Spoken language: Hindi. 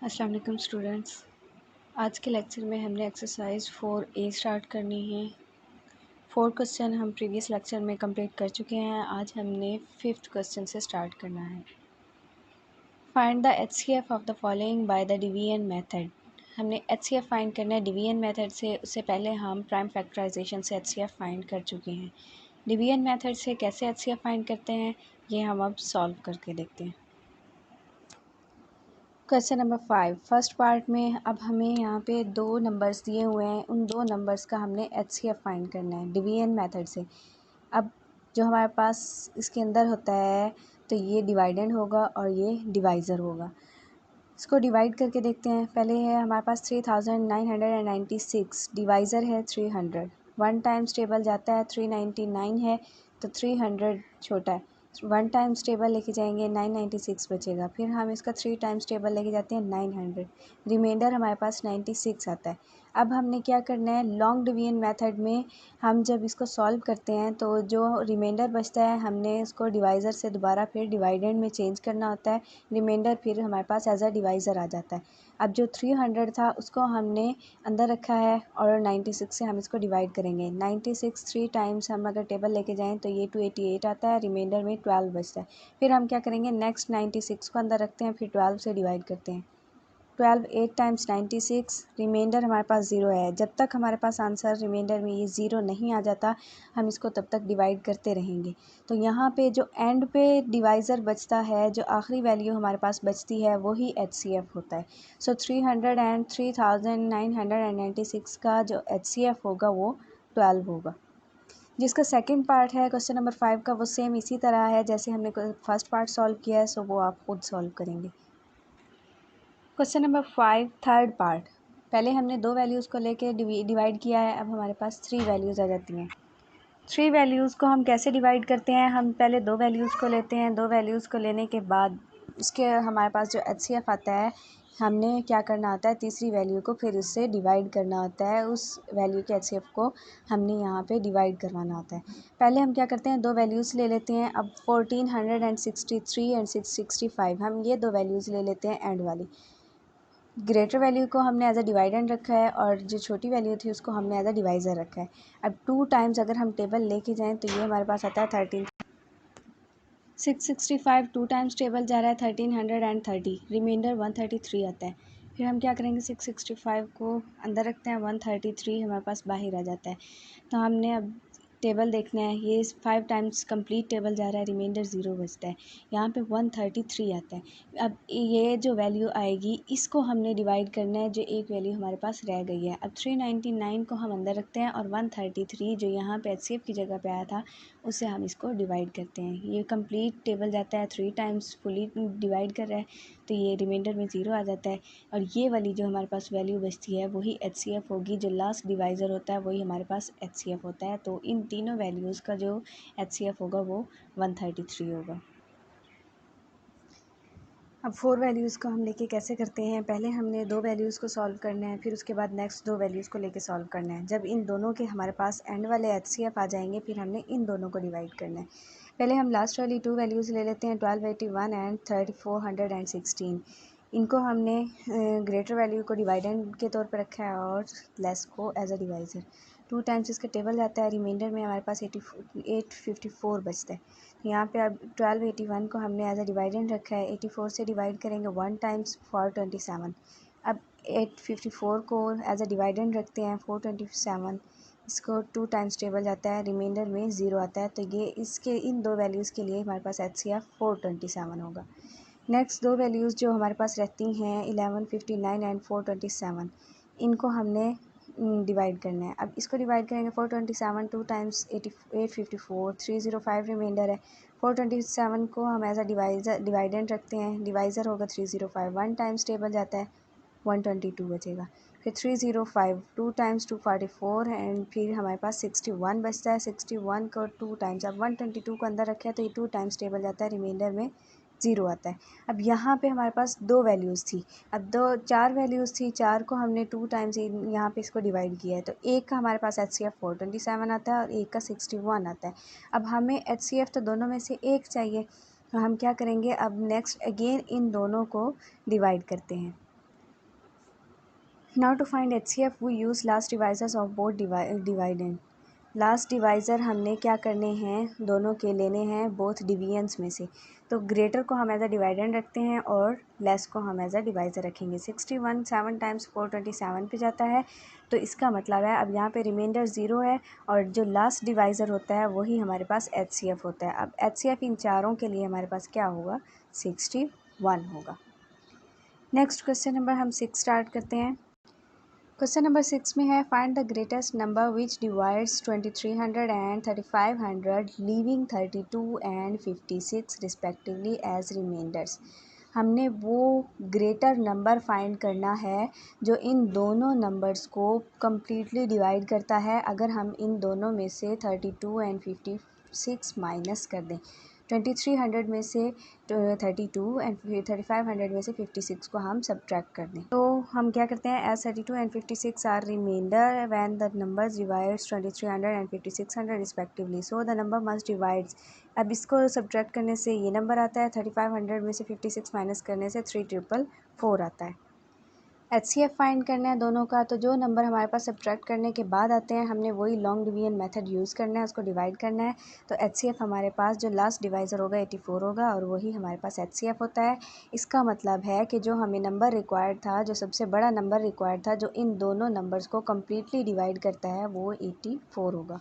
अस्सलाम वालेकुम स्टूडेंट्स। आज के लेक्चर में हमने एक्सरसाइज 4A स्टार्ट करनी है। 4 क्वेश्चन हम प्रीवियस लेक्चर में कंप्लीट कर चुके हैं। आज हमने 5th क्वेश्चन से स्टार्ट करना है। Find the HCF of the following by the division method. हमने HCF फाइंड करना है डिवीजन मेथड से। उससे पहले हम प्राइम फैक्टराइजेशन से HCF फाइंड कर चुके हैं। डिवीजन मेथड से कैसे HCF फाइंड करते हैं ये हम अब सॉल्व करके देखते हैं। क्वेश्चन नंबर 5 फर्स्ट पार्ट में अब हमें यहाँ पे दो नंबर्स दिए हुए हैं। उन दो नंबर्स का हमने HCF फाइंड करना है डिवीजन मेथड से। अब जो हमारे पास इसके अंदर होता है तो ये डिवाइडेंड होगा और ये डिवाइज़र होगा। इसको डिवाइड करके देखते हैं। पहले है हमारे पास 3996, डिवाइज़र है 300। 1 टाइम्स टेबल जाता है 399 है तो 300 छोटा है। 1 टाइम्स टेबल लेके जाएंगे 996 बचेगा। फिर हम इसका 3 टाइम्स टेबल लेके जाते हैं 900, रिमाइंडर हमारे पास 96 आता है। अब हमने क्या करना है, लॉन्ग डिवीजन मेथड में हम जब इसको सॉल्व करते हैं तो जो रिमाइंडर बचता है हमने इसको डिवाइज़र से दोबारा फिर डिवाइडेंड में चेंज करना होता है। रिमाइंडर फिर हमारे पास एज अ डिवाइज़र आ जाता है। अब जो 300 था उसको हमने अंदर रखा है और 96 से हम इसको डिवाइड करेंगे। 96 3 टाइम्स हम अगर टेबल लेके जाएं तो ये 288 आता है, रिमाइंडर में 12 बचता है। फिर हम क्या करेंगे, नेक्स्ट 96 को अंदर रखते हैं, फिर 12 से डिवाइड करते हैं। 12 8 टाइम्स 96, रिमाइंडर हमारे पास 0 है। जब तक हमारे पास आंसर रिमाइंडर में ये 0 नहीं आ जाता हम इसको तब तक डिवाइड करते रहेंगे। तो यहाँ पे जो एंड पे डिवाइज़र बचता है, जो आखिरी वैल्यू हमारे पास बचती है वही HCF होता है। सो 300 एंड 3996 का जो HCF होगा वो 12 होगा। जिसका सेकंड पार्ट है क्वेश्चन नंबर 5 का, वो सेम इसी तरह है जैसे हमने फर्स्ट पार्ट सॉल्व किया है। सो वो आप खुद सॉल्व करेंगे। Question number 5 third part. पहले हमने दो वैल्यूज़ को लेके डिवाइड किया है। अब हमारे पास 3 वैल्यूज़ आ जाती हैं। 3 वैल्यूज़ को हम कैसे डिवाइड करते हैं, हम पहले दो वैल्यूज़ को लेते हैं। दो वैल्यूज़ को लेने के बाद उसके हमारे पास जो HCF आता है हमने क्या करना होता है, तीसरी वैल्यू को फिर उससे डिवाइड करना होता है। उस वैल्यू के HCF को हमने यहाँ पे डिवाइड करवाना होता है। पहले हम क्या करते हैं, दो वैल्यूज़ ले लेते हैं। अब 1463 एंड 665 हम ये दो वैल्यूज़ ले लेते हैं एंड वाली। ग्रेटर वैल्यू को हमने एज अ डिवाइडेंड रखा है और जो छोटी वैल्यू थी उसको हमने एज अ डिवाइज़र रखा है। अब 2 टाइम्स अगर हम टेबल लेके जाएं तो ये हमारे पास आता है 13। 665 2 टाइम्स टेबल जा रहा है 1330, रिमाइंडर 133 आता है। फिर हम क्या करेंगे, 665 को अंदर रखते हैं, 133 हमारे पास बाहर आ जाता है। तो हमने अब टेबल देखना है, ये 5 टाइम्स कंप्लीट टेबल जा रहा है, रिमाइंडर 0 बचता है। यहाँ पे 133 आता है। अब ये जो वैल्यू आएगी इसको हमने डिवाइड करना है, जो एक वैल्यू हमारे पास रह गई है। अब 399 को हम अंदर रखते हैं और 133 जो यहाँ पे HCF की जगह पे आया था उससे हम इसको डिवाइड करते हैं। ये कंप्लीट टेबल जाता है 3 टाइम्स फुली डिवाइड कर रहा है तो ये रिमाइंडर में 0 आ जाता है। और ये वाली जो हमारे पास वैल्यू बचती है वही HCF होगी। जो लास्ट डिवाइज़र होता है वही हमारे पास HCF होता है। तो इन तीनों वैल्यूज़ का जो HCF होगा वो 133 होगा। अब 4 वैल्यूज़ को हम लेके कैसे करते हैं, पहले हमने दो वैल्यूज़ को सॉल्व करना है, फिर उसके बाद नेक्स्ट दो वैल्यूज़ को लेके सॉल्व करना है। जब इन दोनों के हमारे पास एंड वाले HCF आ जाएंगे फिर हमने इन दोनों को डिवाइड करना है। पहले हम लास्ट वाली 2 वैल्यूज़ ले लेते हैं, 1281 एंड 3416। इनको हमने ग्रेटर वैल्यू को डिवाइडेंड के तौर पर रखा है और लेस को एज अ डिवाइज़र। 2 टाइम्स इसका टेबल जाता है, रिमाइंडर में हमारे पास 854 बचता है। यहाँ पे अब 1281 को हमने एज अ डिवाइडेंड रखा है, 84 से डिवाइड करेंगे 1 टाइम्स 427। अब 854 को एज अ डिवाइडेंड रखते हैं 427, इसको 2 टाइम्स टेबल जाता है, रिमाइंडर में 0 आता है। तो ये इसके इन दो वैल्यूज़ के लिए हमारे पास HCF 427 होगा। नेक्स्ट दो वैल्यूज़ जो हमारे पास रहती हैं 1159 एंड 427, इनको हमने डिवाइड करना है। अब इसको डिवाइड करेंगे 427 2 टाइम्स 854, 305 रिमाइंडर है। 427 को हम एज अ डिवाइडेंड रखते हैं, डिवाइज़र होगा 305, 1 टाइम्स टेबल जाता है 122 बचेगा। फिर 305 2 टाइम्स 244 एंड फिर हमारे पास 61 बचता है। 61 को 2 टाइम्स, अब 122 को अंदर रखे तो ये 2 टाइम्स टेबल जाता है, रिमाइंडर में 0 आता है। अब यहाँ पे हमारे पास दो वैल्यूज़ थी, अब चार वैल्यूज़ थी, चार को हमने 2 टाइम्स यहाँ पे इसको डिवाइड किया है। तो एक का हमारे पास HCF 427 आता है और एक का 61 आता है। अब हमें HCF तो दोनों में से एक चाहिए, तो हम क्या करेंगे, अब नेक्स्ट अगेन इन दोनों को डिवाइड करते हैं। Now to find HCF we use last divisors of both dividend. Last divisor हमने क्या करने हैं, दोनों के लेने हैं बोथ डिवीजन्स में से। तो ग्रेटर को हम एज अ डिवाइडेंड रखते हैं और लेस को हम एज अ डिवाइज़र रखेंगे। 61 7 टाइम्स 427 पे जाता है, तो इसका मतलब है अब यहाँ पे रिमाइंडर 0 है और जो लास्ट डिवाइज़र होता है वही हमारे पास HCF होता है। अब HCF इन चारों के लिए हमारे पास क्या होगा, 61 होगा। नेक्स्ट क्वेश्चन नंबर हम 6 स्टार्ट करते हैं। क्वेश्चन नंबर 6 में है find the greatest number which divides 2300 and 3500 leaving 32 and 56 respectively as remainders. हमने वो ग्रेटर नंबर फाइंड करना है जो इन दोनों नंबर्स को कम्प्लीटली डिवाइड करता है अगर हम इन दोनों में से 32 एंड 56 माइनस कर दें। 2300 में से 32 एंड 3500 में से 56 को हम सब्ट्रैक्ट कर दें। तो हम क्या करते हैं, as 32 and 56 are remainder when the numbers divides 2300 and 5600 respectively, so the number must divides. अब इसको सब्ट्रैक्ट करने से ये नंबर आता है, 3500 में से 56 माइनस करने से 3444 आता है। HCF फाइंड करना है दोनों का, तो जो नंबर हमारे पास सब्ट्रैक्ट करने के बाद आते हैं हमने वही लॉन्ग डिवीजन मेथड यूज़ करना है, उसको डिवाइड करना है। तो HCF हमारे पास जो लास्ट डिवाइज़र होगा 84 होगा और वही हमारे पास HCF होता है। इसका मतलब है कि जो हमें नंबर रिक्वायर्ड था, जो सबसे बड़ा नंबर रिक्वायर्ड था जो इन दोनों नंबर्स को कम्प्लीटली डिवाइड करता है, वो 84 होगा।